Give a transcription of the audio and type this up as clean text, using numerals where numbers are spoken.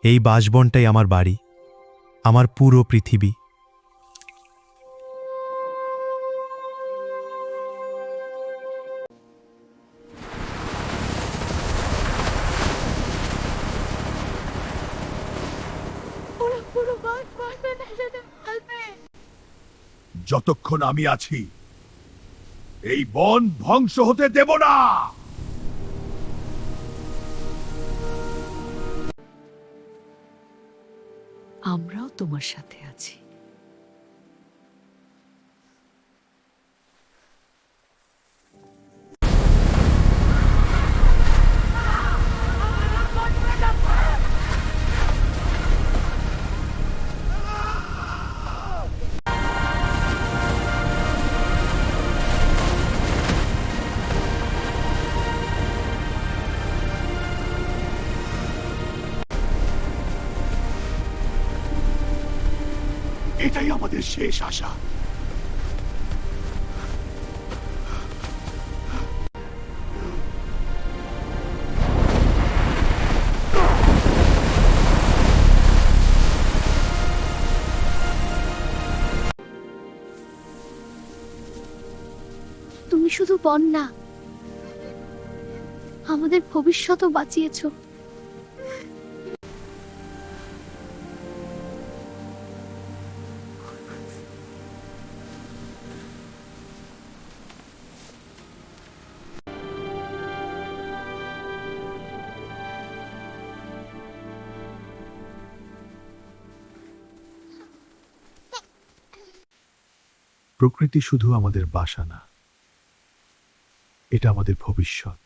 এই বাঁশবনটাই আমার বাড়ি, আমার পুরো পৃথিবী। যতক্ষণ আমি আছি এই বন ধ্বংস হতে দেব না। আমরাও তোমার সাথে আছি। এটাই আমাদের শেষ আশা। তুমি শুধু বন না, আমাদের ভবিষ্যৎও বাঁচিয়েছো। প্রকৃতি শুধু আমাদের বাসা না, এটা আমাদের ভবিষ্যৎ।